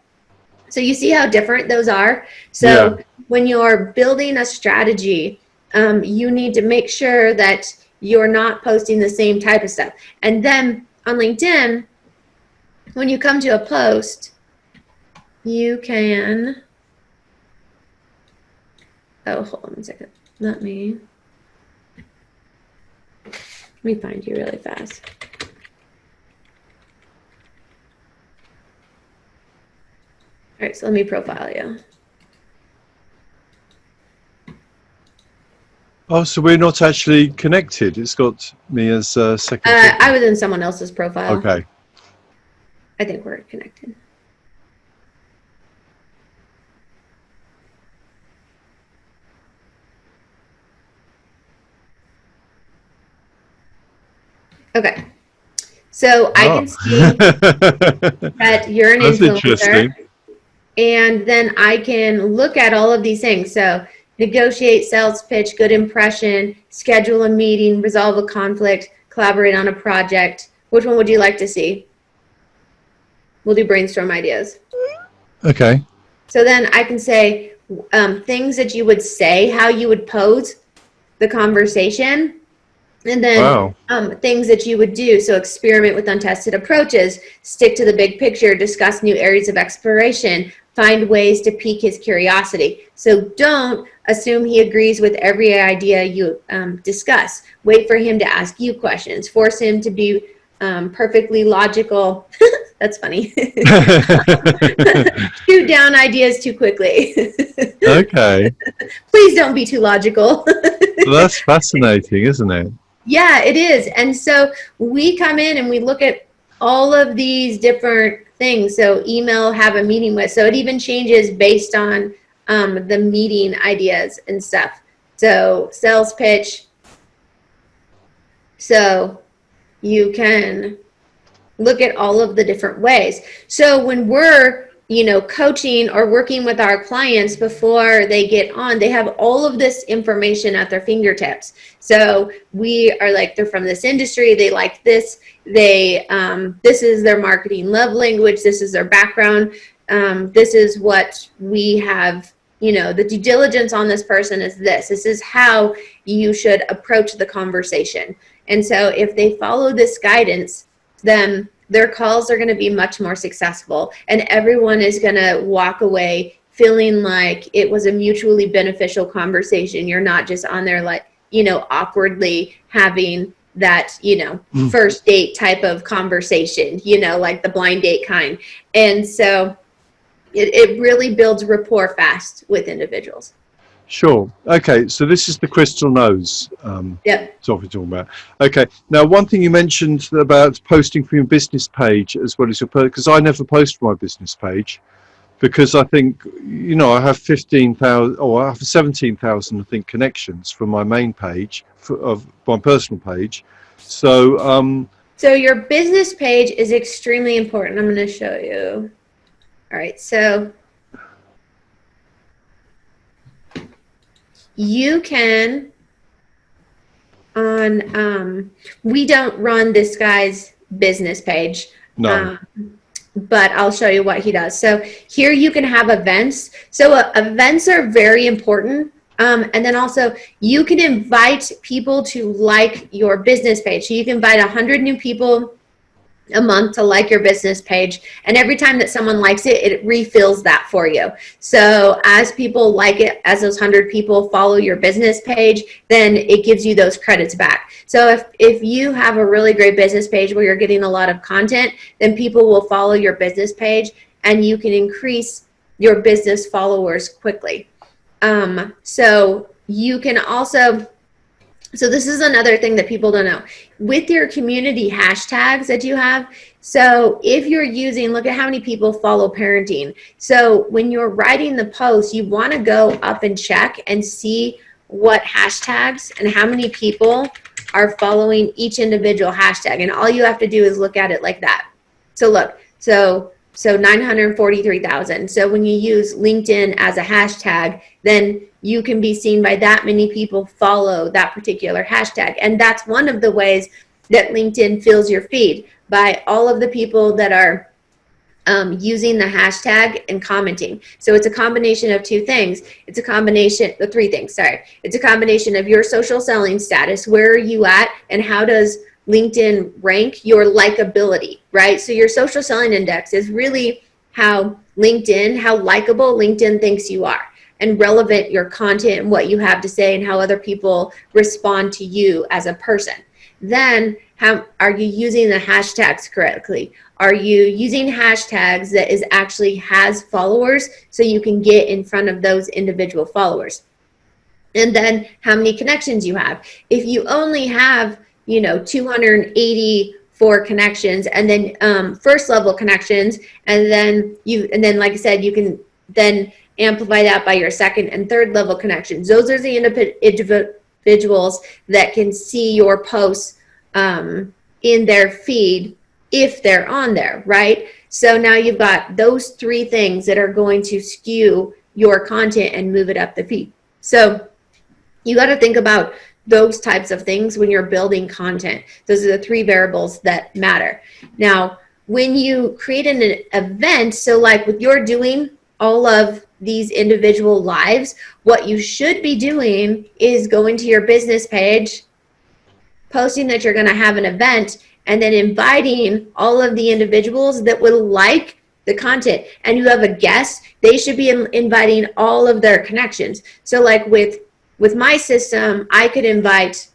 Speaker 2: So you see how different those are. So when you're building a strategy, you need to make sure that you're not posting the same type of stuff. And then on LinkedIn, when you come to a post, you can, hold on a second. Let me find you really fast. All right, so let me profile you.
Speaker 1: Oh, so we're not actually connected. It's got me as a second.
Speaker 2: I was in someone else's profile.
Speaker 1: Okay.
Speaker 2: I think we're connected. Okay, so I can see that you're an influencer, and then I can look at all of these things. So negotiate, sales pitch, good impression, schedule a meeting, resolve a conflict, collaborate on a project. Which one would you like to see? We'll do brainstorm ideas.
Speaker 1: Okay.
Speaker 2: So then I can say things that you would say, how you would pose the conversation. And then things that you would do. So experiment with untested approaches, stick to the big picture, discuss new areas of exploration, find ways to pique his curiosity. So don't assume he agrees with every idea you discuss. Wait for him to ask you questions. Force him to be perfectly logical. That's funny. Shoot down ideas too quickly.
Speaker 1: Okay.
Speaker 2: Please don't be too logical.
Speaker 1: Well, that's fascinating, isn't it?
Speaker 2: Yeah, it is. And so we come in and we look at all of these different things. So email, have a meeting with. So it even changes based on the meeting ideas and stuff. So sales pitch. So you can look at all of the different ways. So when we're coaching or working with our clients before they get on, they have all of this information at their fingertips. So we are like, they're from this industry, they like this, this is their marketing love language, this is their background, this is what we have, the due diligence on this person is this is how you should approach the conversation. And so if they follow this guidance, then their calls are going to be much more successful, and everyone is going to walk away feeling like it was a mutually beneficial conversation. You're not just on there like, awkwardly having, that, first date type of conversation, like the blind date kind. And so it really builds rapport fast with individuals.
Speaker 1: Sure. Okay. So this is the crystal nose.
Speaker 2: Yep.
Speaker 1: That's what we're talking about. Okay. Now, one thing you mentioned about posting from your business page as well as your because I never post from my business page because I think I have 15,000 or I have 17,000 I think connections from my main page of my personal page. So
Speaker 2: so your business page is extremely important. I'm going to show you. All right. So you can we don't run this guy's business page.
Speaker 1: no.
Speaker 2: But I'll show you what he does. So here you can have events. So events are very important. And then also you can invite people to like your business page. So you can invite 100 new people a month to like your business page. And every time that someone likes it, it refills that for you. So as people like it, as those 100 people follow your business page, then it gives you those credits back. So if you have a really great business page where you're getting a lot of content, then people will follow your business page and you can increase your business followers quickly. So you can also, so this is another thing that people don't know. With your community hashtags that you have, so if you're using, look at how many people follow parenting. So when you're writing the post, you want to go up and check and see what hashtags and how many people are following each individual hashtag. And all you have to do is look at it like that. So look, so 943,000. So when you use LinkedIn as a hashtag, then you can be seen by that many people follow that particular hashtag. And that's one of the ways that LinkedIn fills your feed, by all of the people that are using the hashtag and commenting. So it's a combination of two things. It's a combination of three things, sorry. It's a combination of your social selling status, where are you at, and how does LinkedIn rank your likability, right? So your social selling index is really how likable LinkedIn thinks you are, and relevant your content and what you have to say and how other people respond to you as a person. Then how are you using the hashtags correctly? Are you using hashtags that actually has followers so you can get in front of those individual followers? And then how many connections you have. If you only have 284 connections, and then first level connections, and then like I said, you can then amplify that by your second and third level connections. Those are the individuals that can see your posts in their feed if they're on there, right? So now you've got those three things that are going to skew your content and move it up the feed. So you got to think about those types of things when you're building content. Those are the three variables that matter. Now, when you create an event, so like with you're doing all of these individual lives, what you should be doing is going to your business page, posting that you're going to have an event, and then inviting all of the individuals that would like the content. And you have a guest, they should be inviting all of their connections. So like with my system, I could invite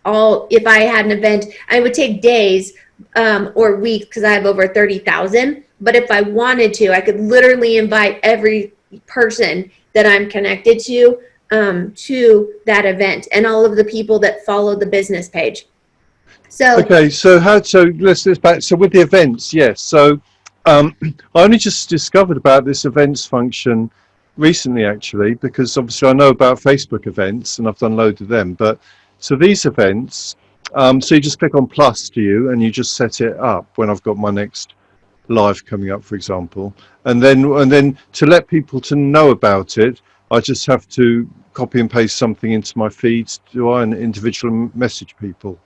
Speaker 2: all, if I had an event, I would take days or weeks because I have over 30,000. But if I wanted to, I could literally invite every person that I'm connected to that event, and all of the people that follow the business page. So
Speaker 1: okay, so let's back. So with the events, yes. So I only just discovered about this events function recently, actually, because obviously I know about Facebook events and I've done loads of them. But so these events, so you just click on plus, do you, and you just set it up when I've got my next live coming up, for example, and then to let people to know about it, I just have to copy and paste something into my feeds. Do I, and individual message people?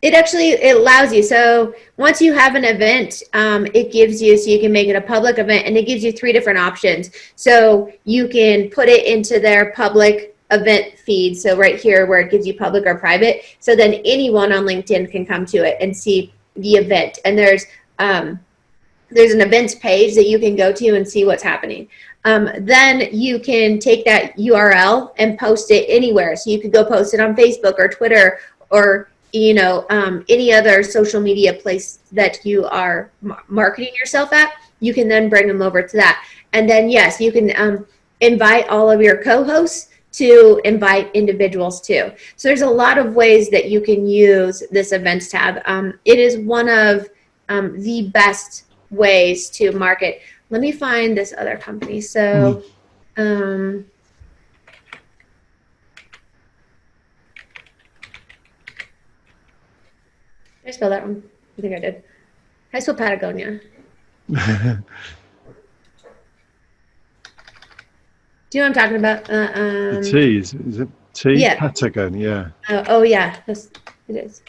Speaker 2: It allows you. So once you have an event, it gives you, so you can make it a public event, and it gives you three different options. So you can put it into their public event feed. So right here where it gives you public or private. So then anyone on LinkedIn can come to it and see the event. And there's an events page that you can go to and see what's happening. Then you can take that URL and post it anywhere. So you could go post it on Facebook or Twitter or any other social media place that you are marketing yourself at, you can then bring them over to that. And then, yes, you can invite all of your co-hosts to invite individuals too. So there's a lot of ways that you can use this events tab. It is one of the best ways to market. Let me find this other company. So, did I spell that wrong? I think I did. I spelled Patagonia. Do you know what I'm talking about?
Speaker 1: The T, is it T?
Speaker 2: Yeah.
Speaker 1: Patagonia, yeah.
Speaker 2: Oh yeah, it is.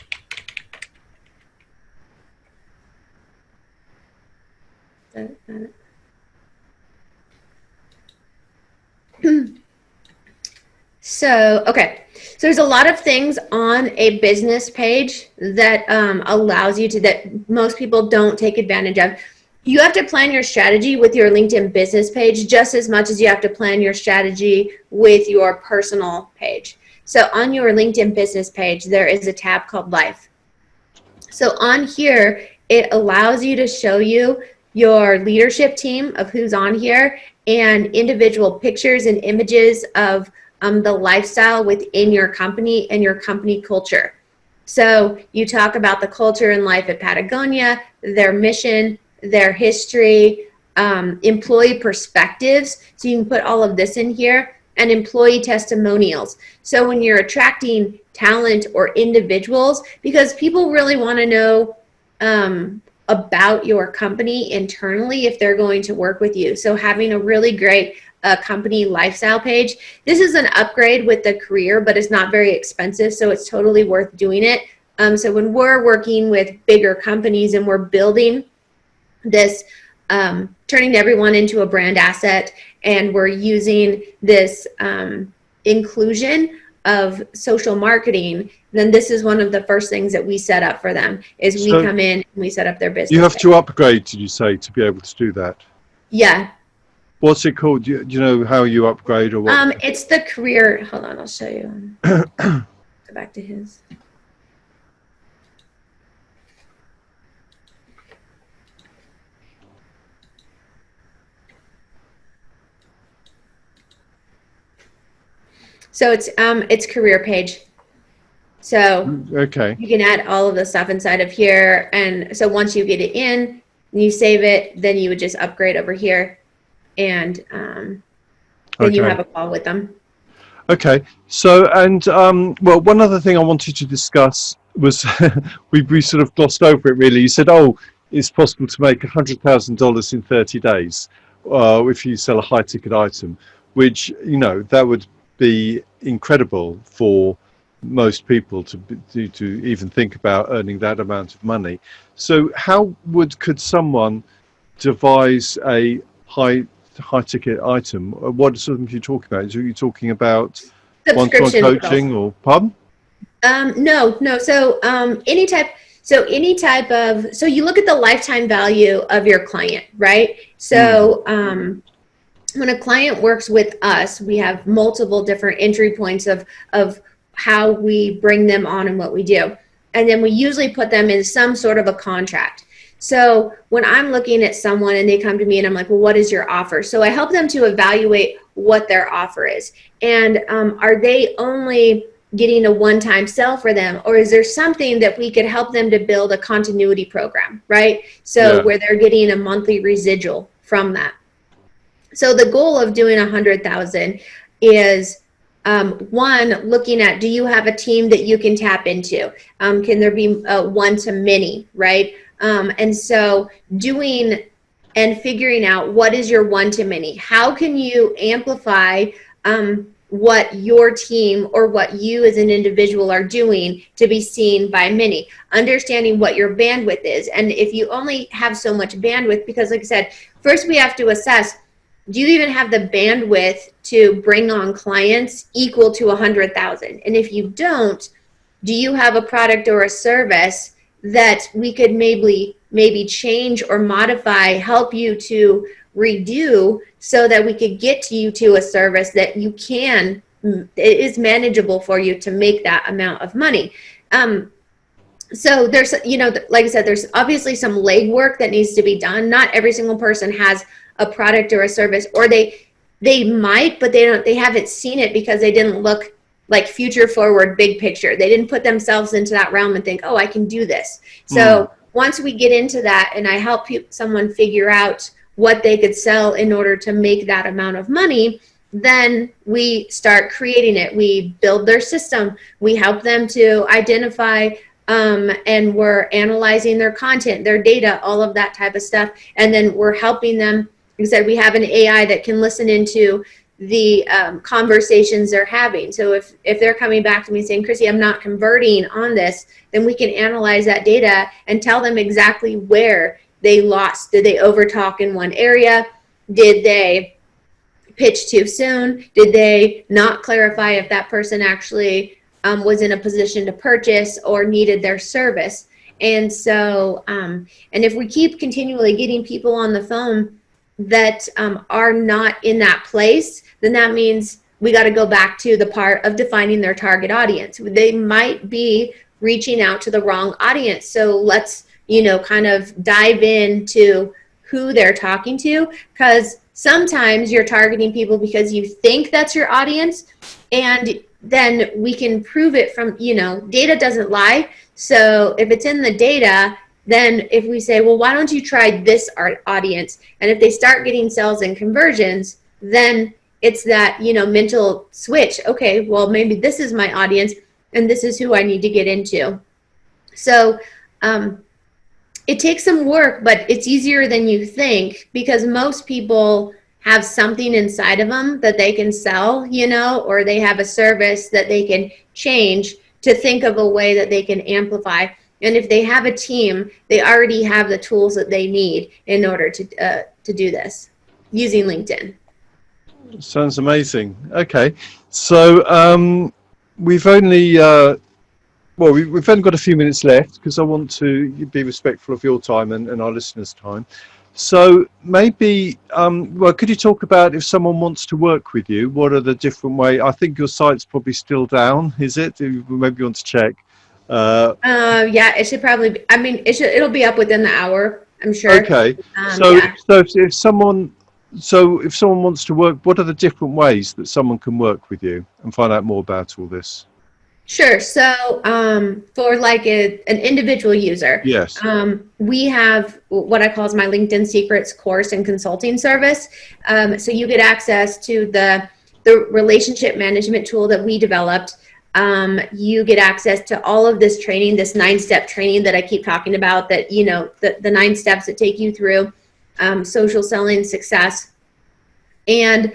Speaker 2: So, okay. So there's a lot of things on a business page that allows you to, that most people don't take advantage of. You have to plan your strategy with your LinkedIn business page just as much as you have to plan your strategy with your personal page. So on your LinkedIn business page, there is a tab called Life. So on here, it allows you to show you your leadership team of who's on here and individual pictures and images of the lifestyle within your company and your company culture. So you talk about the culture and life at Patagonia, their mission, their history, employee perspectives. So you can put all of this in here, and employee testimonials. So when you're attracting talent or individuals, because people really want to know about your company internally if they're going to work with you. So having a really great company lifestyle page. This is an upgrade with the career, but it's not very expensive, so it's totally worth doing it. So when we're working with bigger companies and we're building this, turning everyone into a brand asset, and we're using this inclusion of social marketing, then this is one of the first things that we set up for them, is we come in and we set up their business.
Speaker 1: You have to upgrade, did you say, to be able to do that?
Speaker 2: Yeah.
Speaker 1: What's it called? Do you know how you upgrade or what?
Speaker 2: It's the career. Hold on, I'll show you. Go back to his. So it's career page. So
Speaker 1: okay,
Speaker 2: you can add all of the stuff inside of here, and so once you get it in, you save it, then you would just upgrade over here, and then you have a call with them.
Speaker 1: Okay. So, and well, one other thing I wanted to discuss was we sort of glossed over it really. You said, oh, it's possible to make $100,000 in 30 days if you sell a high ticket item, which, you know, that would be incredible for most people to even think about earning that amount of money. So how could someone devise a high ticket item? What sort of are you talking about? Are you talking about one-to-one coaching or pardon?
Speaker 2: No. So any type of, so you look at the lifetime value of your client, right? So when a client works with us, we have multiple different entry points of how we bring them on and what we do. And then we usually put them in some sort of a contract. So when I'm looking at someone and they come to me and I'm like, well, what is your offer? So I help them to evaluate what their offer is. And are they only getting a one-time sell for them, or is there something that we could help them to build a continuity program, right? So where they're getting a monthly residual from that. So the goal of doing 100,000 is one, looking at, do you have a team that you can tap into? Can there be one to many, right? And so doing and figuring out what is your one to many. How can you amplify what your team or what you as an individual are doing to be seen by many? Understanding what your bandwidth is. And if you only have so much bandwidth, because like I said, first we have to assess, do you even have the bandwidth to bring on clients equal to 100,000? And if you don't, do you have a product or a service that we could maybe change or modify, help you to redo, so that we could get you to a service that you can, it is manageable for you to make that amount of money. So there's, like I said, there's obviously some legwork that needs to be done. Not every single person has a product or a service, or they might, but they haven't seen it because they didn't look like future forward, big picture. They didn't put themselves into that realm and think, oh, I can do this. So once we get into that and I help someone figure out what they could sell in order to make that amount of money, then we start creating it. We build their system. We help them to identify, and we're analyzing their content, their data, all of that type of stuff. And then we're helping them. Like I said, we have an AI that can listen into the conversations they're having. So if they're coming back to me saying, Chrissy, I'm not converting on this, then we can analyze that data and tell them exactly where they lost. Did they overtalk in one area? Did they pitch too soon? Did they not clarify if that person actually was in a position to purchase or needed their service? And so, and if we keep continually getting people on the phone that are not in that place, then that means we got to go back to the part of defining their target audience. They might be reaching out to the wrong audience. So let's, kind of dive into who they're talking to, because sometimes you're targeting people because you think that's your audience, and then we can prove it from, data doesn't lie. So if it's in the data, then if we say, well, why don't you try this audience? And if they start getting sales and conversions, then it's that, mental switch. Okay, well, maybe this is my audience and this is who I need to get into. So it takes some work, but it's easier than you think, because most people have something inside of them that they can sell, or they have a service that they can change to think of a way that they can amplify. And if they have a team, they already have the tools that they need in order to do this using LinkedIn.
Speaker 1: Sounds amazing. Okay, so we've only we've only got a few minutes left, because I want to be respectful of your time and our listeners' time. So maybe, could you talk about, if someone wants to work with you, what are the different ways? I think your site's probably still down, is it? Maybe you want to check.
Speaker 2: Yeah, it should probably be, it'll be up within the hour, I'm sure.
Speaker 1: Okay.
Speaker 2: Yeah.
Speaker 1: So if someone wants to work, what are the different ways that someone can work with you and find out more about all this?
Speaker 2: Sure. So for like an individual user,
Speaker 1: yes,
Speaker 2: we have what I call is my LinkedIn Secrets course and consulting service. So you get access to the relationship management tool that we developed. You get access to all of this training, this 9-step training that I keep talking about, that, the 9 steps that take you through social selling success. And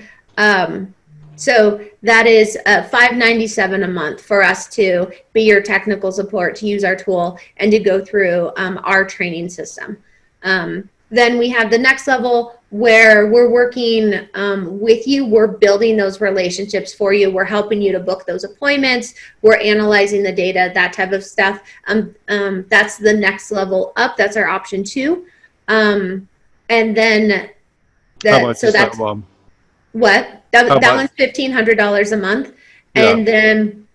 Speaker 2: so that is $597 a month for us to be your technical support, to use our tool, and to go through our training system. Then we have the next level, where we're working with you. We're building those relationships for you. We're helping you to book those appointments. We're analyzing the data, that type of stuff. That's the next level up. That's our option 2. And then
Speaker 1: how much is that one?
Speaker 2: What? That one's $1,500 a month.
Speaker 1: Yeah.
Speaker 2: And then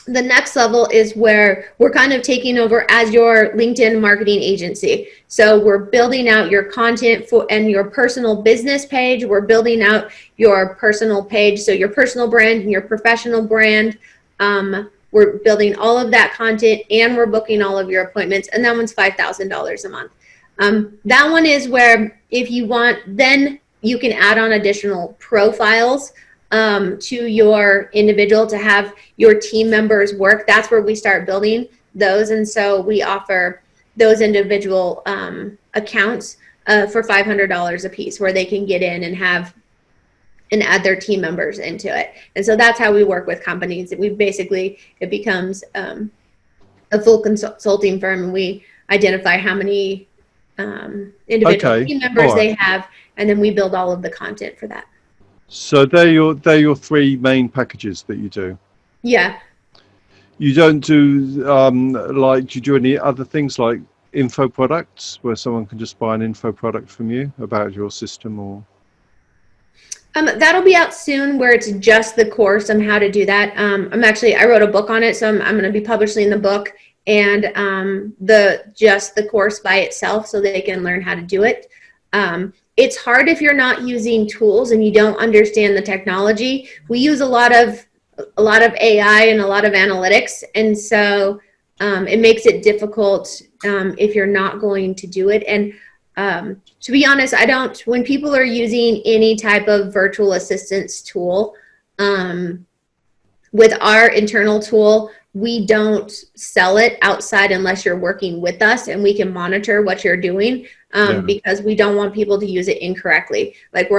Speaker 2: the next level is where we're kind of taking over as your LinkedIn marketing agency. So we're building out your content and your personal business page. We're building out your personal page, so your personal brand and your professional brand. We're building all of that content, and we're booking all of your appointments. And that one's $5,000 a month. That one is where, if you want, then you can add on additional profiles to your individual to have your team members work. That's where we start building those. And so we offer those individual accounts for $500 a piece, where they can get in and add their team members into it. And so that's how we work with companies. It becomes a full consulting firm, and we identify how many individual team members they have, and then we build all of the content for that.
Speaker 1: So they're your 3 main packages that you do.
Speaker 2: Yeah.
Speaker 1: You don't do do you do any other things like info products, where someone can just buy an info product from you about your system, or?
Speaker 2: That'll be out soon, where it's just the course on how to do that. I wrote a book on it, so I'm going to be publishing the book and the course by itself, so they can learn how to do it. It's hard if you're not using tools and you don't understand the technology. We use a lot of AI and a lot of analytics, and so it makes it difficult if you're not going to do it. And to be honest, when people are using any type of virtual assistance tool, with our internal tool, we don't sell it outside unless you're working with us and we can monitor what you're doing, because we don't want people to use it incorrectly. Like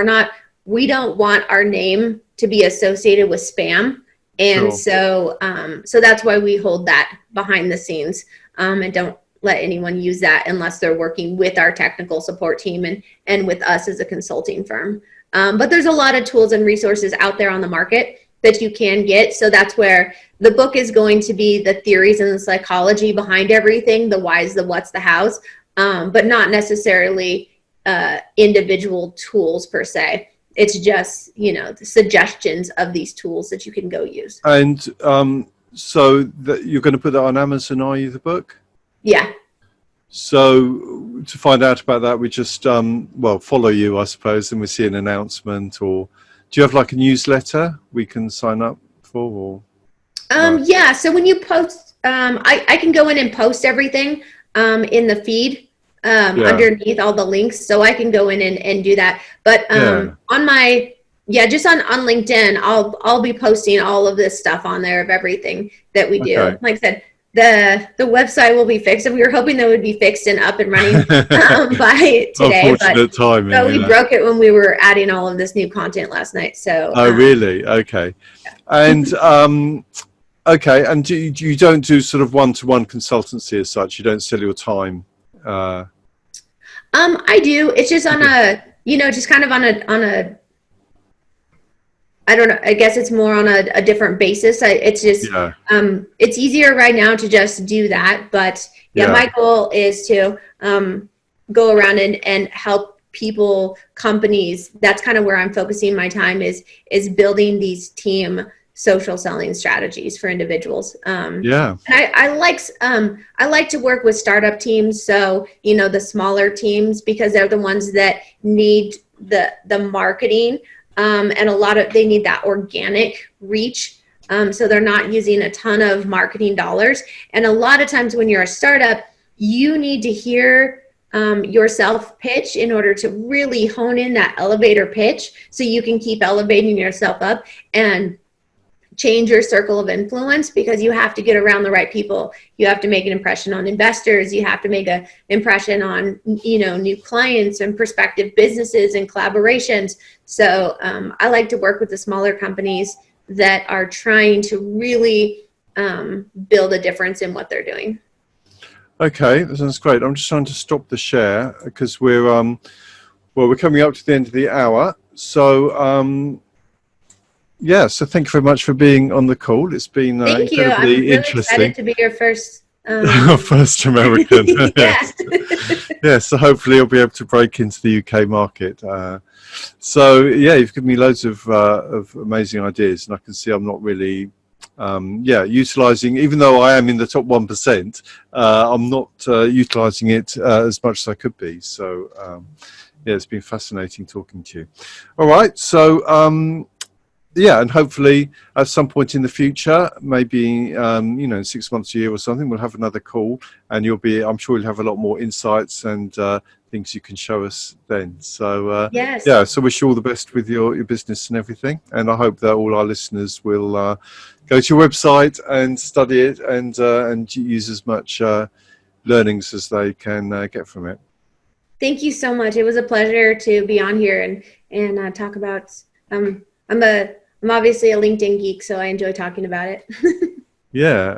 Speaker 2: we don't want our name to be associated with spam. And so that's why we hold that behind the scenes, and don't let anyone use that unless they're working with our technical support team and with us as a consulting firm. But there's a lot of tools and resources out there on the market that you can get. So that's where the book is going to be the theories and the psychology behind everything, the whys, the whats, the hows, but not necessarily individual tools per se. It's just, the suggestions of these tools that you can go use.
Speaker 1: And so you're going to put that on Amazon, are you, the book?
Speaker 2: Yeah.
Speaker 1: So to find out about that, we just, follow you, I suppose, and we see an announcement. Or do you have like a newsletter we can sign up for?
Speaker 2: Yeah, so when you post, I can go in and post everything in the feed underneath all the links. So I can go in and do that. But just on LinkedIn, I'll be posting all of this stuff on there of everything that we do. Okay. Like I said, the website will be fixed, and we were hoping that it would be fixed and up and running by today.
Speaker 1: Unfortunate timing.
Speaker 2: So we broke it when we were adding all of this new content last night. So.
Speaker 1: Oh, really? Okay. Yeah. And okay. And you don't do sort of one-to-one consultancy as such? You don't sell your time?
Speaker 2: I do. It's just on just kind of on a. I don't know. I guess it's more on a different basis. It's just, it's easier right now to just do that. But my goal is to go around and help people, companies. That's kind of where I'm focusing my time is building these team social selling strategies for individuals. And I like to work with startup teams. So, the smaller teams, because they're the ones that need the marketing. And they need that organic reach. So they're not using a ton of marketing dollars. And a lot of times when you're a startup, you need to hear yourself pitch in order to really hone in that elevator pitch, so you can keep elevating yourself up and change your circle of influence, because you have to get around the right people. You have to make an impression on investors. You have to make an impression on, new clients and prospective businesses and collaborations. So I like to work with the smaller companies that are trying to really build a difference in what they're doing.
Speaker 1: Okay, that sounds great. I'm just trying to stop the share because we're coming up to the end of the hour. So so thank you very much for being on the call. It's been incredibly interesting. I'm really
Speaker 2: excited to be your first
Speaker 1: first American. Yes. So hopefully you'll be able to break into the UK market. You've given me loads of amazing ideas, and I can see I'm not really utilising, even though I am in the top 1%, I'm not utilising it as much as I could be. So it's been fascinating talking to you. All right, so and hopefully at some point in the future, maybe in 6 months, a year or something, we'll have another call, and I'm sure you'll have a lot more insights and things you can show us then. So so wish you all the best with your business and everything, and I hope that all our listeners will go to your website and study it and use as much learnings as they can get from it.
Speaker 2: Thank you so much. It was a pleasure to be on here and talk about. I'm obviously a LinkedIn geek, so I enjoy talking about it.
Speaker 1: Yeah.